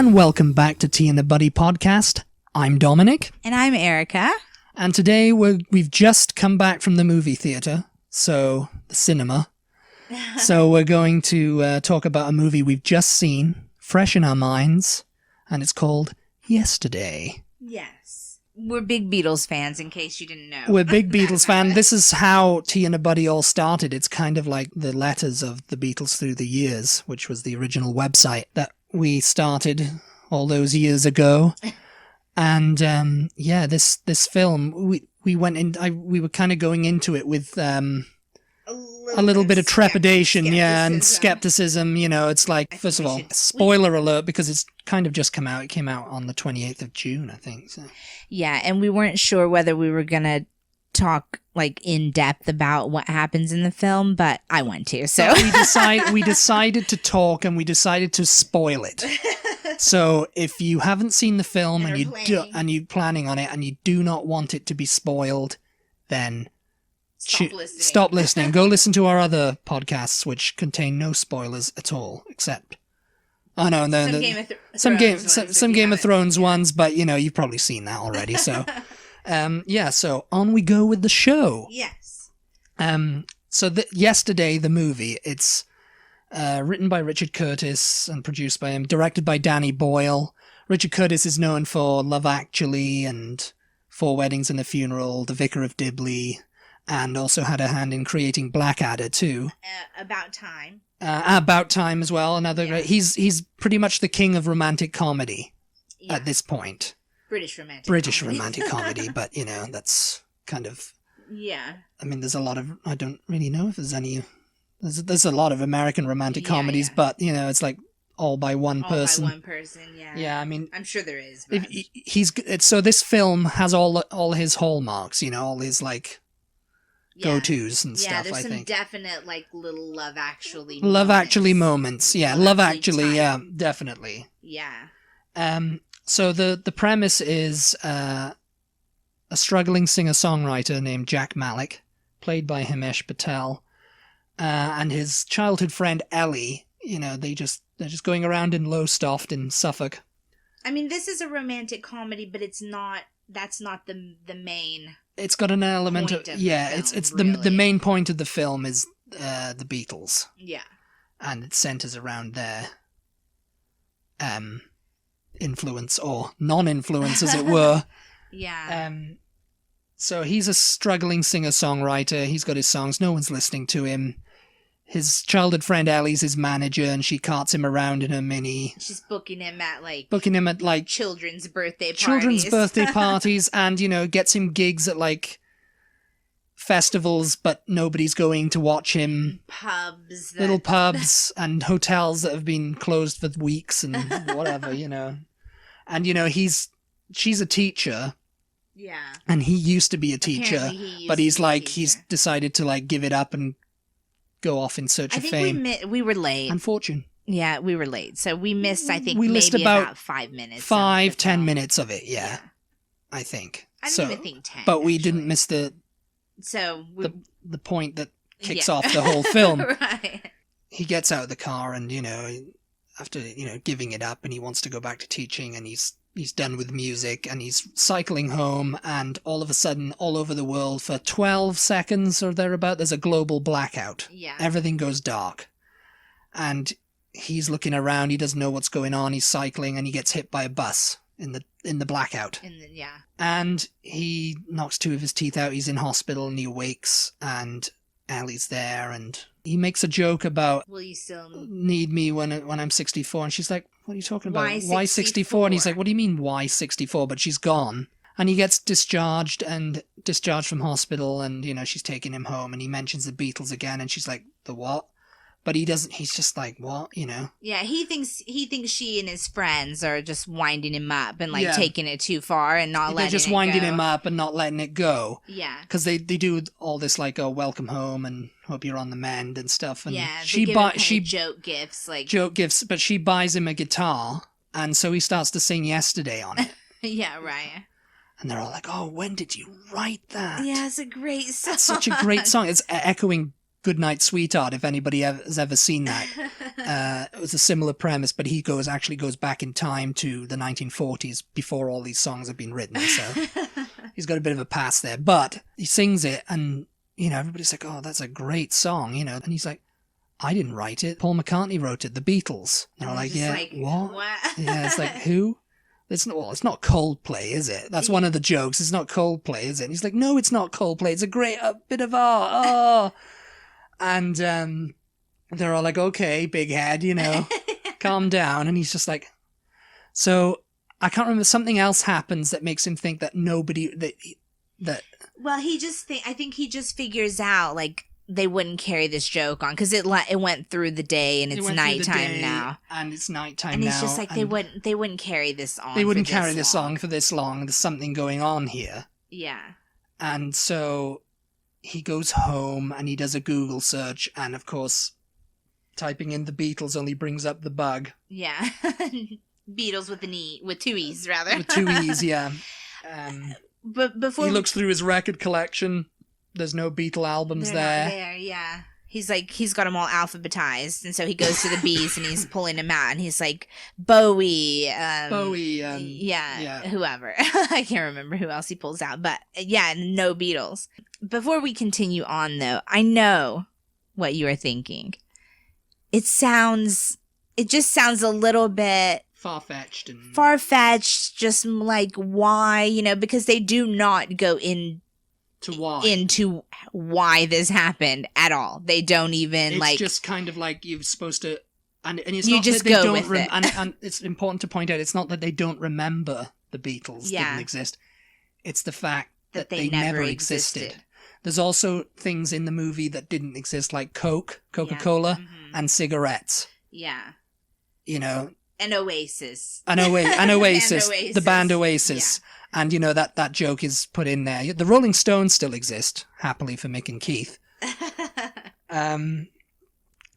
And welcome back to Tea and the Butty podcast. I'm Dominic. And I'm Erica. And today we've just come back from the movie theatre, the cinema. So we're going to talk about a movie we've just seen, fresh in our minds, and it's called Yesterday. Yes. We're big Beatles fans, in case you didn't know. We're big Beatles fans. This is how Tea and the Butty all started. It's kind of like the letters of the Beatles through the years, which was the original website that we started all those years ago. And this film, we went in. We were kind of going into it with a little bit of trepidation, and skepticism. You know, it's like, first of all, spoiler alert, because it's kind of just come out. It came out on the 28th of June, I think. So. Yeah, and we weren't sure whether we were gonna talk like in depth about what happens in the film, but I want to. So we decided to talk, and we decided to spoil it. So if you haven't seen the film and you're planning on it and you do not want it to be spoiled, then stop listening. Go listen to our other podcasts, which contain no spoilers at all, except some Game of Thrones ones, but you know, you've probably seen that already. So so on we go with the show. Yes. Yesterday, the movie, it's written by Richard Curtis and produced by him, directed by Danny Boyle. Richard Curtis is known for Love Actually and Four Weddings and a Funeral, The Vicar of Dibley, and also had a hand in creating Blackadder too. About Time. About Time as well. Another great. He's pretty much the king of romantic comedy at this point. British romantic comedy, but you know, that's kind of. Yeah. I mean, there's a lot of. I don't really know if there's any. There's a lot of American romantic comedies, but you know, it's like all by one person. Yeah. Yeah, I mean, I'm sure there is. So this film has all his hallmarks, you know, all his like go-tos and stuff. There's I think definite like little Love Actually moments. Yeah, Love Actually, definitely. Yeah. So the premise is a struggling singer-songwriter named Jack Malik, played by Himesh Patel. And his childhood friend Ellie, you know, they're just going around in Lowestoft in Suffolk. I mean, this is a romantic comedy, but that's not the main. It's got an element of it's really. the main point of the film is the Beatles. Yeah. And it centers around their influence or non-influence, as it were. Yeah. So he's a struggling singer-songwriter. He's got his songs. No one's listening to him. His childhood friend Ellie's his manager, and she carts him around in her Mini. She's booking him at children's birthday parties. And, you know, gets him gigs at like festivals, but nobody's going to watch him. Little pubs and hotels that have been closed for weeks and whatever, you know. And, you know, she's a teacher. Yeah. And he used to be a teacher, but he's decided to like give it up and go off in search of fame. We were late. And fortune. Yeah, we were late. So we missed, I think, maybe about 5 minutes. 10 minutes of it, yeah. I think. I didn't even think 10. But we didn't miss the point that kicks off the whole film. Right. He gets out of the car and, you know, after, you know, giving it up, and he wants to go back to teaching, and he's done with music, and he's cycling home, and all of a sudden, all over the world, for 12 seconds or thereabout, there's a global blackout. Yeah. Everything goes dark. And he's looking around, he doesn't know what's going on, he's cycling, and he gets hit by a bus in the blackout. And he knocks 2 of his teeth out, he's in hospital, and he awakes, and Allie's there, and he makes a joke about, will you still need me when I'm 64? And she's like, what are you talking about? Why 64? And he's like, what do you mean, why 64? But she's gone. And he gets discharged from hospital, and, you know, she's taking him home, and he mentions the Beatles again, and she's like, the what? But he doesn't, he's just like, what, you know? Yeah, he thinks she and his friends are just winding him up and like taking it too far and not letting it go. They're just winding him up and not letting it go. Yeah. Because they do all this like, oh, welcome home and hope you're on the mend and stuff. And she joke gifts, but she buys him a guitar, and so he starts to sing Yesterday on it. Yeah, right. And they're all like, oh, when did you write that? Yeah, it's a great song. It's such a great song. It's echoing Goodnight Sweetheart, if anybody has ever seen that. It was a similar premise, but he actually goes back in time to the 1940s before all these songs have been written. So he's got a bit of a past there. But he sings it, and, everybody's like, oh, that's a great song, And he's like, I didn't write it. Paul McCartney wrote it, the Beatles. And I'm like, yeah, what? Yeah, it's like, who? It's not Coldplay, is it? That's one of the jokes. It's not Coldplay, is it? And he's like, no, it's not Coldplay. It's a great bit of art. Oh. And they're all like, okay, big head, calm down. And he's just like, so I can't remember, something else happens that makes him think that nobody, that. Well, I think he just figures out, like, they wouldn't carry this joke on because it went through the day and it's nighttime now. And it's nighttime and now. And it's just like they wouldn't carry this on. They wouldn't carry this on for this long. There's something going on here. Yeah. And so he goes home and he does a Google search, and of course, typing in the Beatles only brings up the bug. Yeah. Beatles with two E's, rather. With two E's, yeah. But before he looks through his record collection. There's no Beatle albums there. Not there, yeah. He's got them all alphabetized, and so he goes to the B's and he's pulling them out, and he's like, Bowie, whoever. I can't remember who else he pulls out, but yeah, no Beatles. Before we continue on, though, I know what you are thinking. It just sounds a little bit far-fetched, just like why, because they do not go into why this happened at all. They don't even it's just kind of like you're supposed to, and it's you not just that they go don't with it. And it's important to point out, it's not that they don't remember the Beatles didn't exist. It's the fact that they never existed. There's also things in the movie that didn't exist, like Coca-Cola, and cigarettes. Yeah. And Oasis. And Oasis, the band Oasis. Yeah. And, that joke is put in there. The Rolling Stones still exist, happily for Mick and Keith.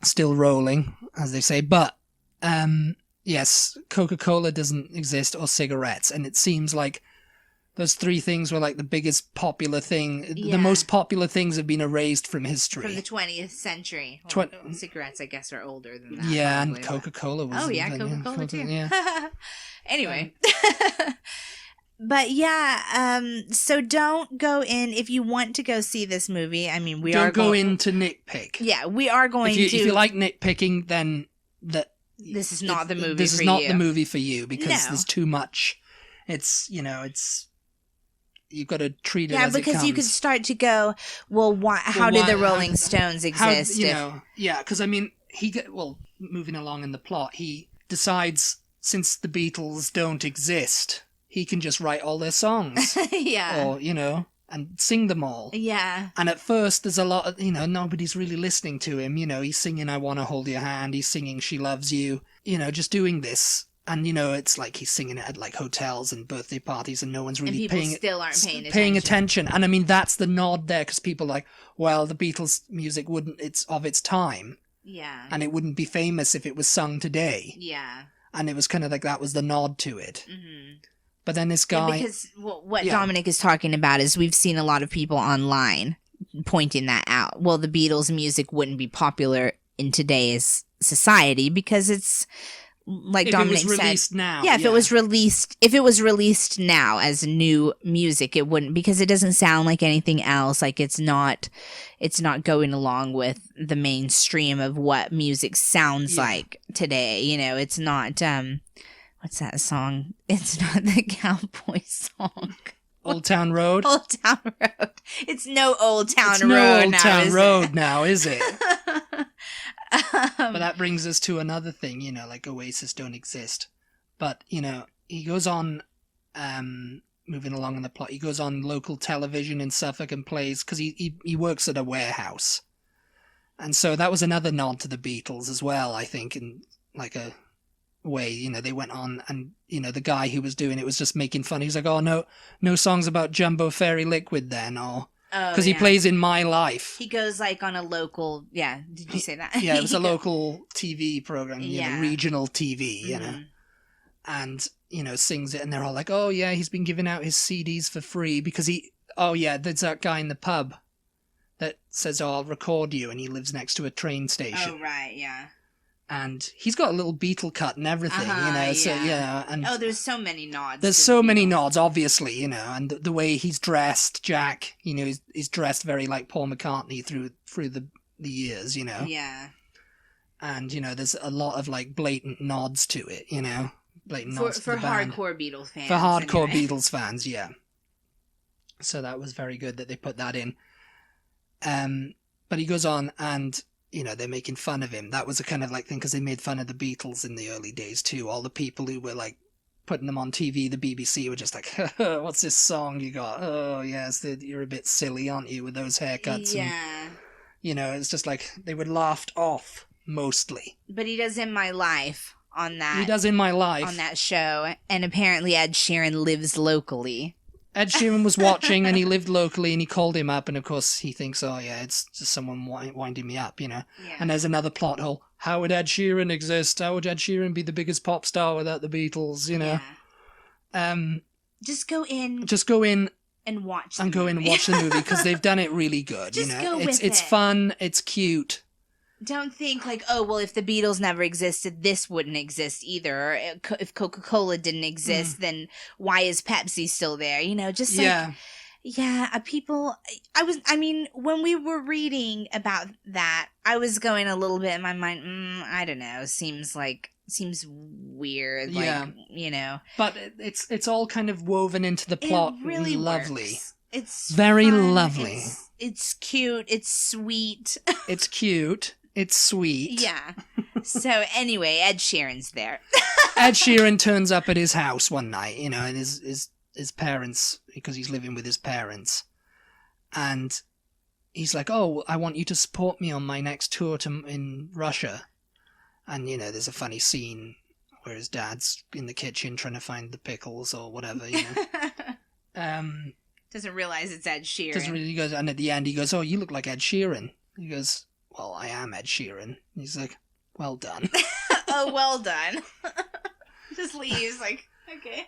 Still rolling, as they say. But, yes, Coca-Cola doesn't exist, or cigarettes. And it seems like those three things were like the biggest popular thing. Yeah. The most popular things have been erased from history. From the 20th century. Cigarettes, I guess, are older than that. Yeah, probably, and Coca-Cola was... Oh, yeah, Coca-Cola too. Yeah. Anyway. But yeah, so don't go in, if you want to go see this movie, I mean, don't go in to nitpick. Yeah, we are going to... If you like nitpicking, then... This is not the movie for you. This is not the movie for you, because there's too much. It's, you've got to treat it as it comes. Yeah, because you could start to go, well, how did the Rolling Stones exist? Because, I mean, moving along in the plot, he decides, since the Beatles don't exist, he can just write all their songs. Yeah. Or, and sing them all. Yeah. And at first, there's a lot of, nobody's really listening to him. He's singing I Want to Hold Your Hand. He's singing She Loves You. Just doing this. And, it's like he's singing it at, like, hotels and birthday parties, and no one's really paying attention. And, I mean, that's the nod there, because people are like, well, the Beatles music it's of its time. Yeah. And it wouldn't be famous if it was sung today. Yeah. And it was kind of like that was the nod to it. Mm-hmm. But then this guy... Yeah, because what Dominic is talking about is we've seen a lot of people online pointing that out. Well, the Beatles music wouldn't be popular in today's society because it's... Like Dominic said, if it was released now as new music, it wouldn't, because it doesn't sound like anything else. Like it's not going along with the mainstream of what music sounds like today. It's not what's that song? It's not the Cowboy song. Old Town Road. Old Town Road. It's no Old Town Road. Old Town Road now, is it? But that brings us to another thing, like Oasis don't exist. But, he goes on, moving along in the plot, he goes on local television in Suffolk and plays, because he works at a warehouse. And so that was another nod to the Beatles as well, I think, in like a way, they went on and, the guy who was doing it was just making fun. He was like, oh, no songs about Jumbo Fairy Liquid then, or... Because he plays In My Life. He goes like on a local, did you say that? Yeah, it was a local TV program, regional TV, and, sings it, and they're all like, oh yeah, he's been giving out his CDs for free, because there's that guy in the pub that says, "Oh, I'll record you," and he lives next to a train station. Oh, right, yeah. And he's got a little Beatle cut and everything, so and there's so many nods. There's so many nods, obviously, and the way he's dressed, Jack, he's dressed very like Paul McCartney through the years, Yeah. And there's a lot of like blatant nods to it, blatant nods for to the band. hardcore Beatles fans. For hardcore Beatles fans, yeah. So that was very good that they put that in. But he goes on and. They're making fun of him. That was a kind of like thing because they made fun of the Beatles in the early days too. All the people who were like putting them on TV, the BBC were just like, "What's this song you got? Oh yes, you're a bit silly, aren't you, with those haircuts?" Yeah. And, it's just like they were laughed off mostly. But he does In My Life on that. He does In My Life on that show, and apparently Ed Sheeran lives locally. Ed Sheeran was watching and he lived locally and he called him up and of course he thinks, oh yeah, it's just someone winding me up, Yeah. And there's another plot hole. How would Ed Sheeran exist? How would Ed Sheeran be the biggest pop star without the Beatles, Yeah. Just go in and watch the movie because they've done it really good, Just go with it's fun, it's cute. Don't think like, oh, well, if the Beatles never existed, this wouldn't exist either. Or if Coca-Cola didn't exist, then why is Pepsi still there? Just like, people, when we were reading about that, I was going a little bit in my mind, I don't know, seems weird, But it's all kind of woven into the plot. It really lovely. Works. It's very fun. lovely. It's cute. It's sweet. It's cute. It's sweet. Yeah. So anyway, Ed Sheeran's there. Ed Sheeran turns up at his house one night, and his parents, because he's living with his parents, and he's like, "Oh, I want you to support me on my next tour in Russia." And there's a funny scene where his dad's in the kitchen trying to find the pickles or whatever. Doesn't realize it's Ed Sheeran. He goes, and at the end he goes, "Oh, you look like Ed Sheeran." He goes, "Well, I am Ed Sheeran." He's like, "Well done." Oh, well done. Just leaves like, okay.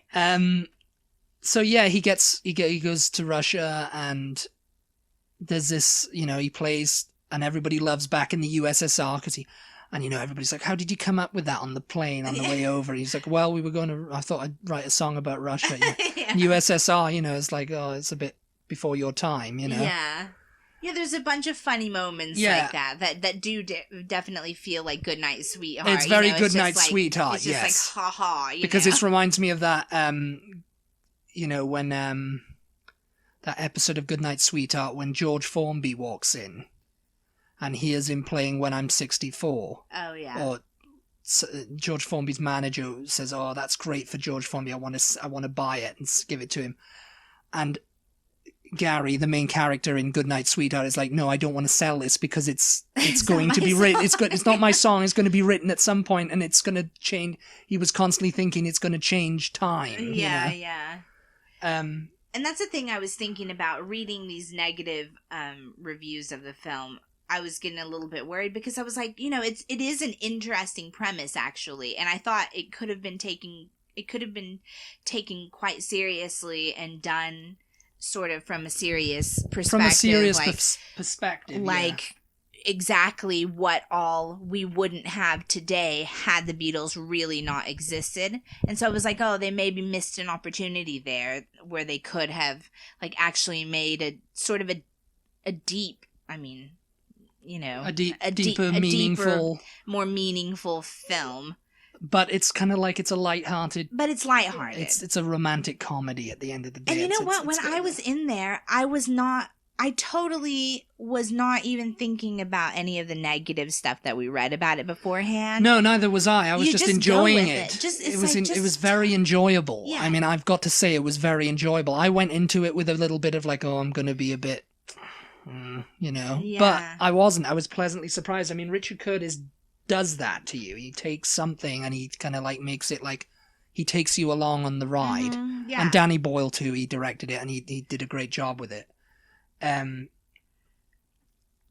So yeah, he goes to Russia and there's this, he plays and everybody loves Back in the USSR because everybody's like, "How did you come up with that on the plane on the way over?" He's like, "Well, I thought I'd write a song about Russia." Yeah. USSR, it's like, oh, it's a bit before your time, Yeah. Yeah, there's a bunch of funny moments like that do definitely feel like Goodnight Sweetheart. It's very Goodnight Sweetheart, it's just yes. like, ha-ha, because it reminds me of that, when that episode of Goodnight Sweetheart when George Formby walks in and hears him playing When I'm 64. Oh, yeah. Or George Formby's manager says, "Oh, that's great for George Formby. I want to buy it and give it to him." And Gary, the main character in Goodnight Sweetheart, is like, "No, I don't want to sell this because it's going to be written. It's not my song. It's going to be written at some point, and it's going to change." He was constantly thinking it's going to change time. Yeah, yeah. And that's the thing I was thinking about reading these negative reviews of the film. I was getting a little bit worried because I was like, it is an interesting premise actually, and I thought it could have been taken quite seriously and done sort of from a serious perspective. From a serious perspective, like exactly what all we wouldn't have today had the Beatles really not existed. And so I was like, oh, they maybe missed an opportunity there where they could have like actually made a sort of a deep, deeper, more meaningful film. But it's kind of like it's a lighthearted. But it's lighthearted. It's a romantic comedy at the end of the day. And you know what? When I was in there, I totally was not even thinking about any of the negative stuff that we read about it beforehand. No, neither was I. I was just enjoying it. It was very enjoyable. Yeah. I mean, I've got to say it was very enjoyable. I went into it with a little bit of like, oh, I'm going to be a bit, Yeah. But I wasn't. I was pleasantly surprised. I mean, Richard Curtis does that to you. He takes something and he kind of like makes it like he takes you along on the ride. Mm-hmm, yeah. And Danny Boyle too, he directed it and he did a great job with it.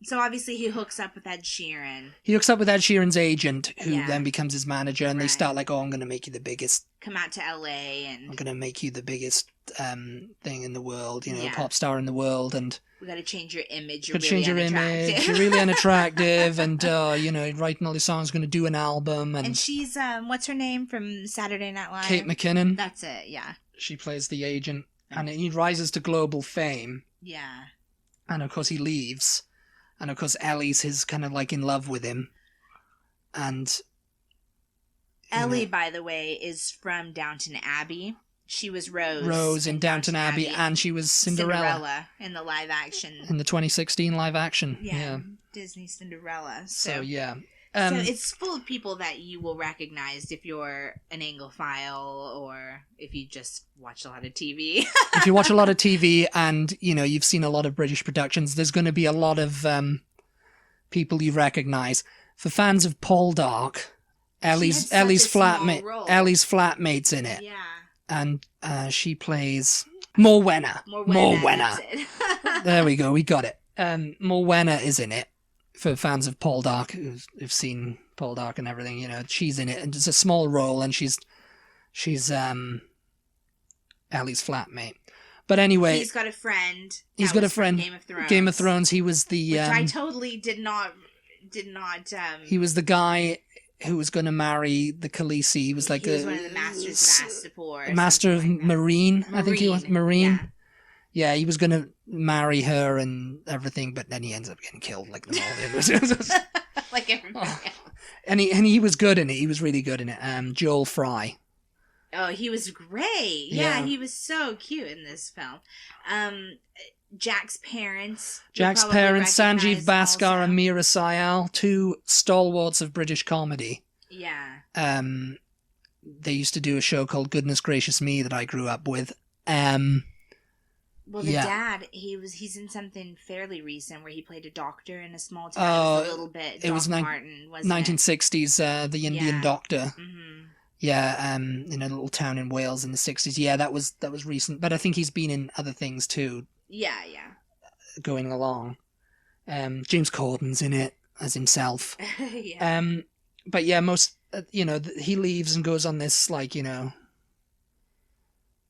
So obviously he hooks up with Ed Sheeran. He hooks up with Ed Sheeran's agent, who then becomes his manager, and they start like, oh, I'm going to make you the biggest... Come out to LA and... I'm going to make you the biggest thing in the world, pop star in the world, and... We got to change your image. You're really unattractive. You're really unattractive, and, writing all these songs, going to do an album, and... And she's, what's her name from Saturday Night Live? Kate McKinnon. That's it, yeah. She plays the agent, and he rises to global fame. Yeah. And, of course, he leaves. And, of course, Ellie's his kind of, like, in love with him. And... Ellie, by the way, is from Downton Abbey. She was Rose. Rose in Downton Abbey, and she was Cinderella. In the live action. In the 2016 live action. Yeah. Disney Cinderella. So yeah. So it's full of people that you will recognize if you're an Anglophile or if you just watch a lot of TV. If you watch a lot of TV and, you've seen a lot of British productions, there's going to be a lot of people you recognize. For fans of Paul Dark, Ellie's flatmate's in it. Yeah. And she plays Morwenna. Morwenna. There we go. We got it. Morwenna is in it. For fans of Paul Dark who've seen Paul Dark and everything, she's in it, and it's a small role, and she's Ellie's flatmate. But anyway, he's got a friend. He's got a friend. Game of Thrones. He was the. Which I totally did not. He was the guy who was going to marry the Khaleesi. He was like one of the masters of Astapor. Master of Marine, I think he was. Marine. Yeah, he was going to marry her and everything, but then he ends up getting killed like them all. Like everybody else. And he was good in it. He was really good in it. Joel Fry. Oh, he was great. Yeah, he was so cute in this film. Jack's parents. Sanjeev Bhaskar and Meera Syal, two stalwarts of British comedy. Yeah. They used to do a show called Goodness Gracious Me that I grew up with. Well, the dad, he's in something fairly recent where he played a doctor in a small town. It was a little bit. It was Martin, wasn't 1960s. The Indian doctor. Mm-hmm. Yeah, in a little town in Wales in the 60s. Yeah, that was recent. But I think he's been in other things too. Yeah. Going along. James Corden's in it as himself. Yeah. But yeah, most he leaves and goes on this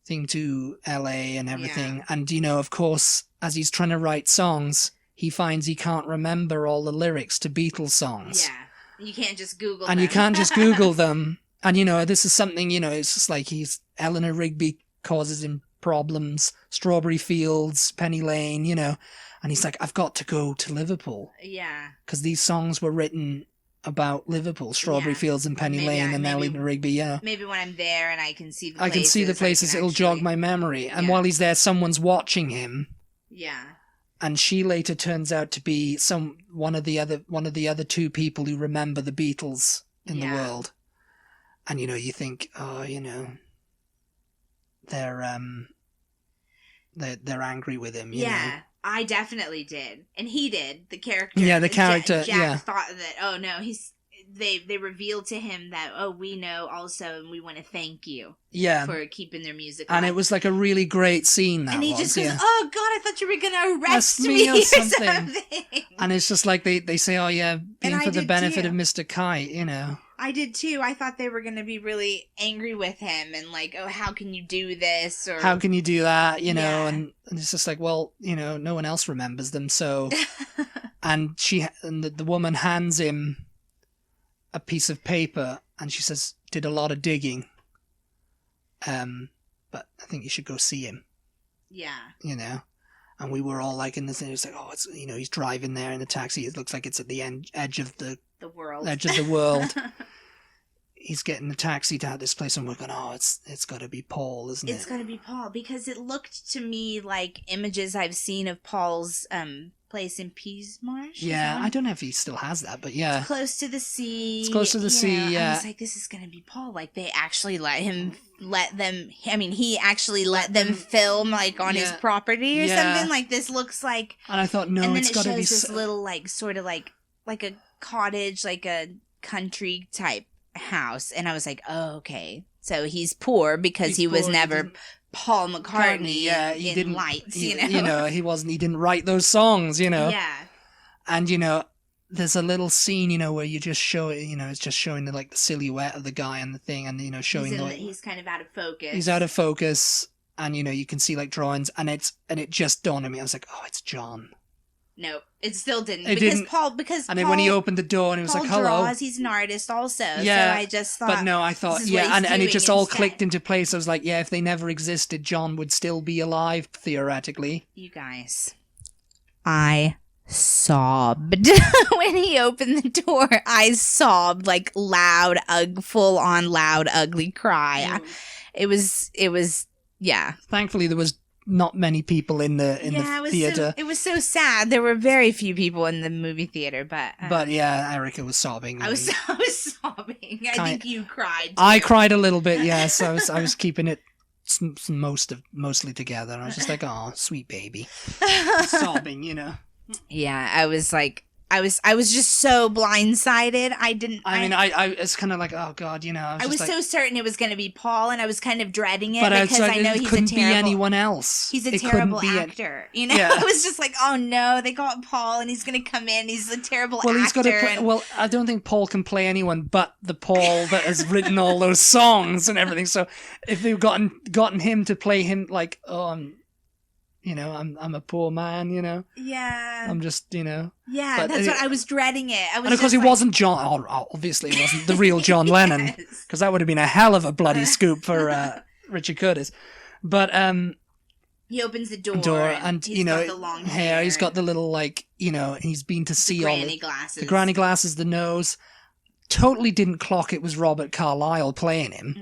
thing to LA and everything. Yeah. And, of course, as he's trying to write songs, he finds he can't remember all the lyrics to Beatles songs. Yeah. You can't just Google them. And you can't just Google them. And, this is something, it's just like Eleanor Rigby causes him problems, Strawberry Fields, Penny Lane, and he's like, I've got to go to Liverpool. Yeah. Because these songs were written about Liverpool, Strawberry Fields and Penny Lane and Eleanor Rigby, Maybe when I'm there and I can see the places. I can see the places, it'll jog my memory. And while he's there, someone's watching him. Yeah. And she later turns out to be one of the other two people who remember the Beatles in the world. And, you think, they're angry with him, you know. I definitely did, and he did. The character, the character. Jack thought that. Oh no, they revealed to him that we know also, and we want to thank you. For keeping their music. And it was like a really great scene. And he just goes, "Oh God, I thought you were gonna arrest me or something." And it's just like they say, "Oh yeah, being for the benefit of Mr. Kite," I did too. I thought they were going to be really angry with him and like, oh, how can you do this? Or how can you do that? And it's just like, well, no one else remembers them. So, and the woman hands him a piece of paper and she says, did a lot of digging. But I think you should go see him. Yeah. And we were all like in the thing. It's like, oh, it's, he's driving there in the taxi. It looks like it's at the edge of the world. Edge of the world. He's getting a taxi to this place, and we're going, oh, it's got to be Paul, isn't it? It's got to be Paul, because it looked to me like images I've seen of Paul's place in Peasmarsh. Yeah, I don't know if he still has that, but yeah. It's close to the sea. It's close to the sea, yeah. I was like, this is going to be Paul. Like, they actually he actually let them film, like, on his property or something. Like, this looks like... And I thought, no, it's got to be... And then it shows this little, like, sort of like a cottage, like a country type house, and I was like, oh, okay, so he's poor because he was never Paul McCartney in Lights, he wasn't, he didn't write those songs, And, you know, there's a little scene, you know, where you just show it, you know, it's just showing the silhouette of the guy and the thing, and, you know, showing he's kind of out of focus. He's out of focus, and, you know, you can see like drawings, and it just dawned on me. I was like, oh, it's John. No, it still didn't. It because didn't. Paul, and then when he opened the door, and he was Paul like, hello. draws, he's an artist also. Yeah. So I just thought. But no, I thought, and it just all clicked into place. I was like, yeah, if they never existed, John would still be alive, theoretically. You guys. I sobbed when he opened the door. I sobbed like loud, full on loud, ugly cry. It was, yeah. Thankfully, there was not many people in the theater. It was so sad. There were very few people in the movie theater, but yeah, Erica was sobbing. I was sobbing. I think you cried too. I cried a little bit. Yes, I was keeping it mostly together. I was just like, oh, sweet baby, sobbing, you know. Yeah, I was like, I was just so blindsided. I it's kind of like, oh God, you know. I was like, so certain it was going to be Paul, and I was kind of dreading it but because I know he's couldn't a terrible. Be anyone else. He's a terrible actor. You know, I was just like, oh no, they got Paul, and he's going to come in. He's a terrible actor. He's got to play. Well, I don't think Paul can play anyone but the Paul that has written all those songs and everything. So if they've gotten him to play him, like, oh, I'm a poor man, you know. Yeah. I'm just, you know. Yeah, but that's what I was dreading it. And of course, it wasn't John. Obviously, it wasn't the real John Lennon, because that would have been a hell of a bloody scoop for Richard Curtis. But he opens the door and he's got the long hair. He's got the little, like, you know, he's been to see all the granny glasses, the nose. Totally didn't clock it was Robert Carlyle playing him.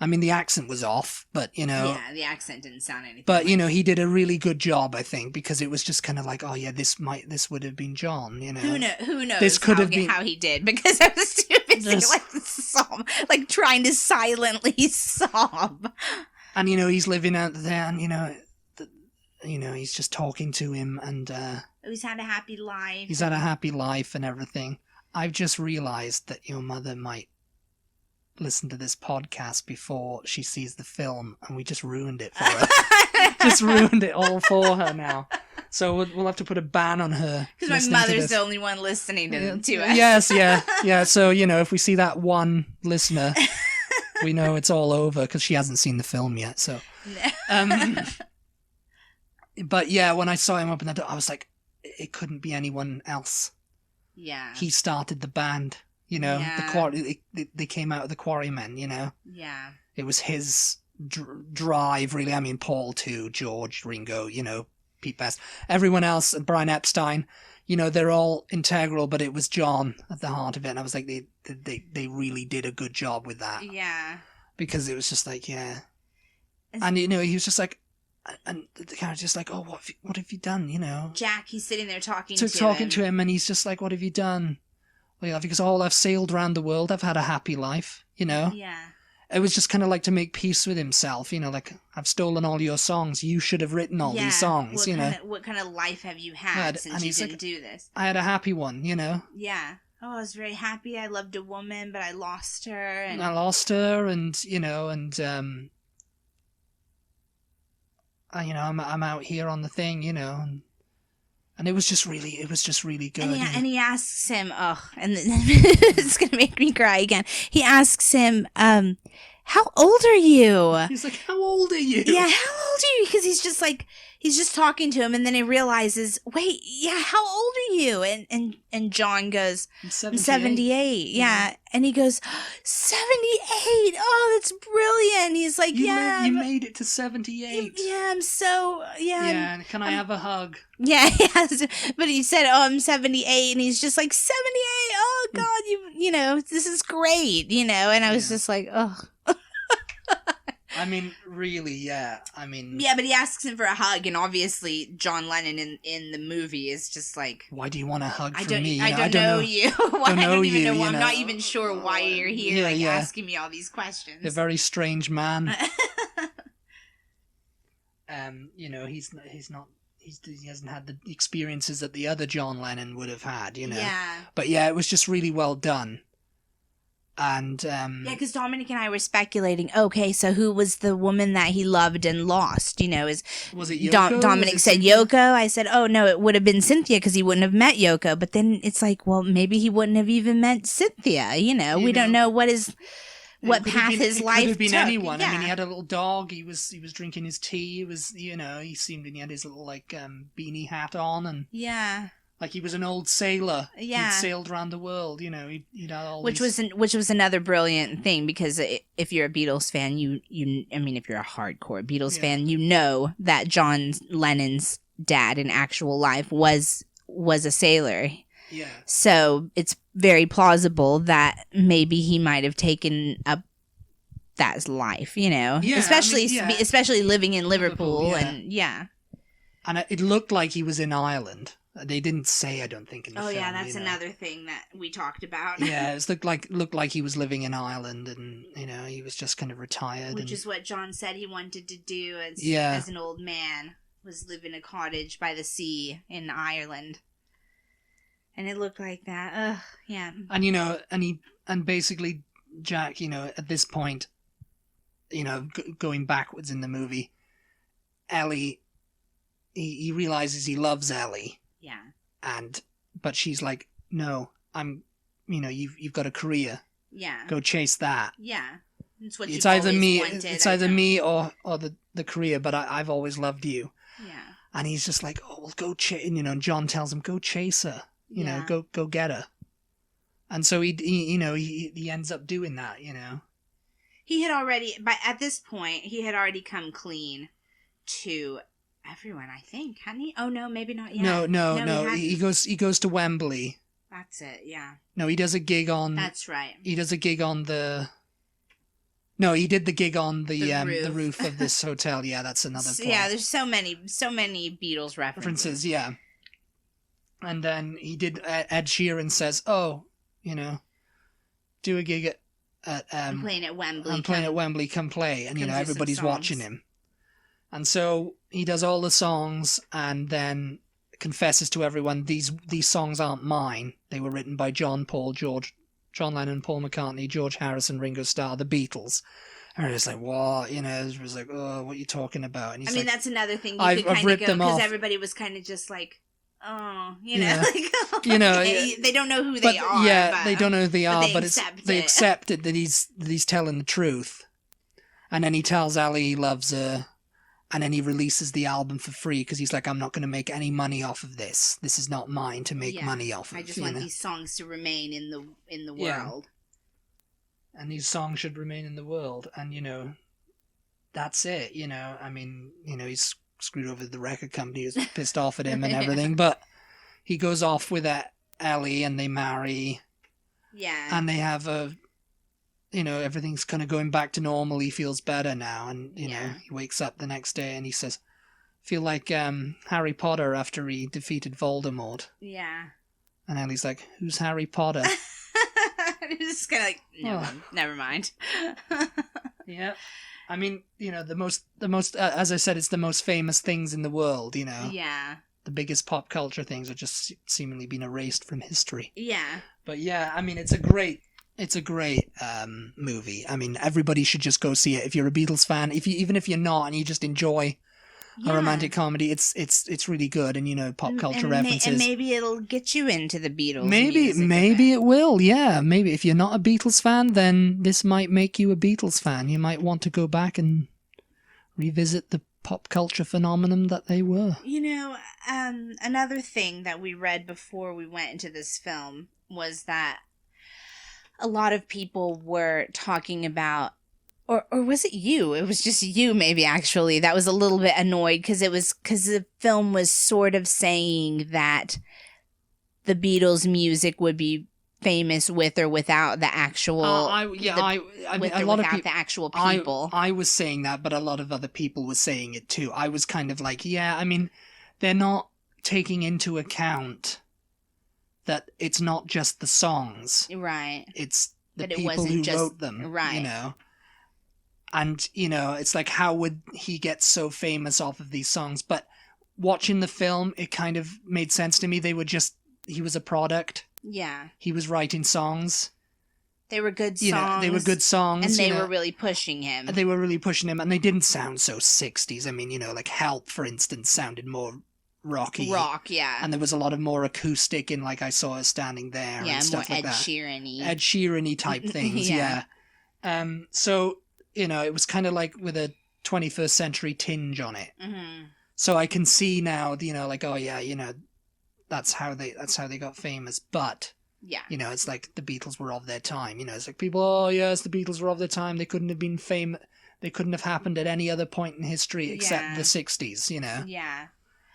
I mean, the accent was off, but, you know. Yeah, the accent didn't sound anything. But, you know, he did a really good job, I think, because it was just kind of like, oh, yeah, this would have been John, you know. Who knows this could have been how he did, because I was too busy, like trying to silently sob. And, you know, he's living out there, and, you know, he's just talking to him, and... he's had a happy life. He's had a happy life and everything. I've just realised that your mother might listen to this podcast before she sees the film, and we just ruined it for her. Just ruined it all for her now. So we'll have to put a ban on her. Because my mother's the only one listening to us. Yes, yeah. So, you know, if we see that one listener, we know it's all over, because she hasn't seen the film yet. So, but yeah, when I saw him open the door, I was like, it couldn't be anyone else. Yeah. He started the band. You know, yeah. They came out of the Quarrymen, you know? Yeah. It was his drive, really. I mean, Paul too, George, Ringo, you know, Pete Best. Everyone else, Brian Epstein, you know, they're all integral, but it was John at the heart of it. And I was like, they really did a good job with that. Yeah. Because it was just like, yeah. And, you know, he was just like, and the character's just like, oh, what have you done, you know? Jack, he's sitting there talking to him, and he's just like, what have you done? Well, yeah, because I've sailed around the world, I've had a happy life, you know? Yeah. It was just kind of like to make peace with himself, you know, like, I've stolen all your songs, you should have written all these songs, you know? What kind of life have you had since you didn't do this? I had a happy one, you know? Yeah. Oh, I was very happy, I loved a woman, but I lost her. And I lost her, and, you know, and, you know, I'm out here on the thing, you know, and it was just really good. And he asks him, and it's going to make me cry again. He asks him, how old are you? He's like, how old are you? Yeah, how old are you? Because he's just talking to him, and then he realizes, wait, yeah, how old are you? And John goes, I'm 78. Yeah. And he goes, 78. Oh, that's brilliant. He's like, you made it to 78. Yeah, I'm so, yeah. Yeah, can I have a hug? Yeah, yes. But he said, oh, I'm 78. And he's just like, 78. Oh, God, you know, this is great, you know. And I was just like, oh. I mean, really, yeah. I mean... Yeah, but he asks him for a hug, and obviously John Lennon in the movie is just like... Why do you want a hug from me? I don't know you. I don't even know. I'm not even sure why you're here, asking me all these questions. A very strange man. You know, he hasn't had the experiences that the other John Lennon would have had, you know. Yeah. But yeah, it was just really well done. And because Dominic and I were speculating. Okay, so who was the woman that he loved and lost? Was it Yoko? Dominic said Yoko. I said, oh no, it would have been Cynthia because he wouldn't have met Yoko. But then it's like, well, maybe he wouldn't have even met Cynthia. We don't know what path his life took. It could have been anyone. Yeah. I mean, he had a little dog. He was drinking his tea. He was, he seemed, and he had his little beanie hat on, and like he was an old sailor. Yeah. He'd sailed around the world, he'd had all which was another brilliant thing, because if you're a Beatles fan, if you're a hardcore Beatles fan, you know that John Lennon's dad in actual life was a sailor. Yeah. So it's very plausible that maybe he might have taken up that life, Yeah, especially living in Liverpool and And it looked like he was in Ireland. They didn't say, I don't think, in the film. Oh, yeah, that's another thing that we talked about. Yeah, it looked like he was living in Ireland, and, he was just kind of retired. Which is what John said he wanted to do as an old man, was live in a cottage by the sea in Ireland. And it looked like that. Ugh, yeah. And, and basically, Jack, at this point, going backwards in the movie, Ellie, he realizes he loves Ellie. Yeah. But she's like, no, you've got a career. Yeah. Go chase that. Yeah. It's either me or the career, but I've always loved you. Yeah. And he's just like, oh, well, go chase, and John tells him, go chase her, go get her. And so he ends up doing that, He had already, at this point, he had already come clean to everyone, I think, hadn't he? Oh no, maybe not yet. No. He goes to Wembley. That's it. Yeah. No, he does a gig on. That's right. He does a gig on the. No, he did the gig on the roof of this hotel. Yeah, that's another point. Yeah, there's so many Beatles references. Yeah. And then he did. Ed Sheeran says, "Oh, do a gig at I'm playing at Wembley. At Wembley. Come play." And everybody's watching him. And so he does all the songs, and then confesses to everyone, these songs aren't mine. They were written by John Lennon, Paul McCartney, George Harrison, Ringo Starr, the Beatles. And it's like, what? It was like, oh, what are you talking about? And he's that's another thing you could kind of go, because everybody was kind of just like, oh, they don't know who they are. Yeah, they don't know who they are, but they accepted that he's telling the truth. And then he tells Ali he loves her. And then he releases the album for free because he's like, I'm not going to make any money off of this. This is not mine to make money off of. I just want these songs to remain in the world. And these songs should remain in the world. And, that's it. He's screwed over the record company who's pissed off at him and everything. But he goes off with Ellie and they marry. Yeah. And they have everything's kind of going back to normal. He feels better now. And, he wakes up the next day and he says, feel like Harry Potter after he defeated Voldemort. Yeah. And Ellie's like, who's Harry Potter? Just kind of like, never mind. Yeah. I mean, the most, as I said, it's the most famous things in the world, Yeah. The biggest pop culture things are just seemingly been erased from history. Yeah. But yeah, I mean, it's a great movie. I mean, everybody should just go see it. If you're a Beatles fan, even if you're not, and you just enjoy a romantic comedy, it's really good. And pop culture references. And maybe it'll get you into the Beatles. Maybe it will. Yeah, maybe if you're not a Beatles fan, then this might make you a Beatles fan. You might want to go back and revisit the pop culture phenomenon that they were. Another thing that we read before we went into this film was that a lot of people were talking about, or was it you? It was just you, maybe, actually, that was a little bit annoyed because the film was sort of saying that the Beatles' music would be famous with or without the actual. The actual people. I was saying that, but a lot of other people were saying it too. I was kind of like, they're not taking into account that it's not just the songs. Right. It's the people who wrote them. Right. And, it's like, how would he get so famous off of these songs? But watching the film, it kind of made sense to me. He was a product. Yeah. He was writing songs. They were good songs. You know, they were good songs. And they were really pushing him. They were really pushing him, and they didn't sound so 60s. I mean, you know, like Help, for instance, sounded more rocky. Rock, yeah. And there was a lot of more acoustic in Like I Saw Her Standing There and stuff like that. Yeah, more Ed Sheeran-y. Ed Sheeran-y type things, yeah. So, you know, it was kind of like with a 21st century tinge on it. Mm-hmm. So I can see now, you know, like, oh yeah, you know, that's how they got famous, but... Yeah. You know, it's like the Beatles were of their time. You know, it's like people, oh yes, the Beatles were of their time. They couldn't have been famous. They couldn't have happened at any other point in history except the 60s, you know? Yeah.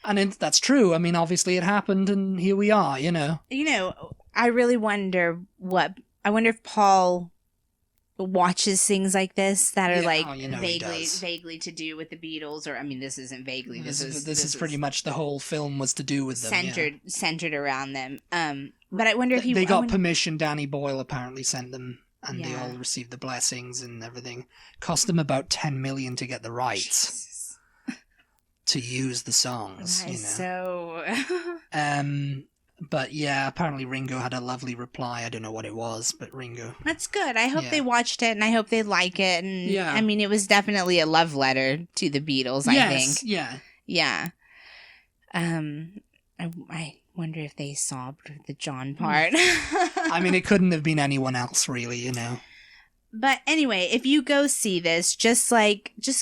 And that's true. I mean, obviously it happened and here we are, you know? You know, I really wonder if Paul watches things like this that are vaguely to do with the Beatles, or I mean, this isn't vaguely. This is pretty much the whole film was to do with them, centered around them. But I wonder if they got permission. Danny Boyle apparently sent them, and they all received the blessings and everything. Cost them about $10 million to get the rights to use the songs. That is But yeah, apparently Ringo had a lovely reply. I don't know what it was, but Ringo. That's good. I hope they watched it, and I hope they like it. And I mean, it was definitely a love letter to the Beatles, I think. Yeah. I wonder if they sobbed the John part. I mean, it couldn't have been anyone else, really, you know. But anyway, if you go see this, just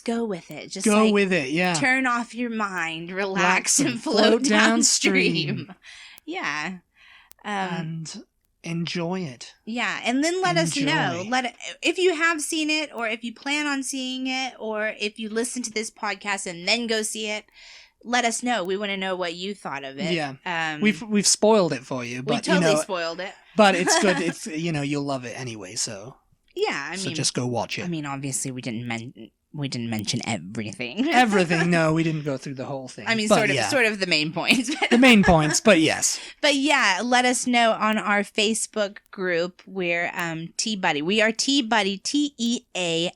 go with it. Just go with it, yeah. Turn off your mind, relax and float downstream. Yeah. And enjoy it. Yeah, and then let us know. If you have seen it, or if you plan on seeing it, or if you listen to this podcast and then go see it, let us know. We want to know what you thought of it. Yeah. We've spoiled it for you, but we totally spoiled it. But it's good. It's you'll love it anyway, so. Yeah, I mean, just go watch it. I mean, obviously we didn't mention everything. Everything, no, we didn't go through the whole thing. I mean, sort of the main points. The main points, but yes. But yeah, let us know on our Facebook group. We're T-Butty. We are T-Butty, TEABUTTY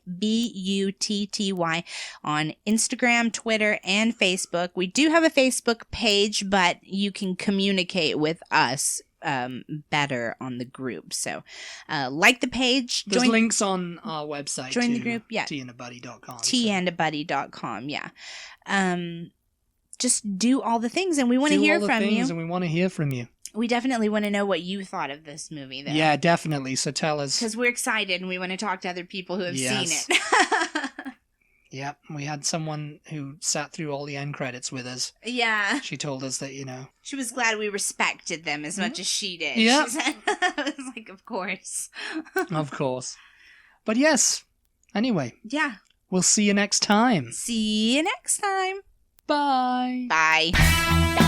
on Instagram, Twitter, and Facebook. We do have a Facebook page, but you can communicate with us better on the group. So like the page. There's links on our website. Join the group, yeah. tandabuddy.com. tandabuddy.com, yeah. Just do all the things, and we want to hear from you. And we want to hear from you. We definitely want to know what you thought of this movie, though. Yeah, definitely. So tell us. Because we're excited, and we want to talk to other people who have seen it. Yep, we had someone who sat through all the end credits with us. Yeah. She told us that, she was glad we respected them as much as she did. Yeah. She said, I was like, of course. Of course. But yes, anyway. Yeah. We'll see you next time. See you next time. Bye. Bye.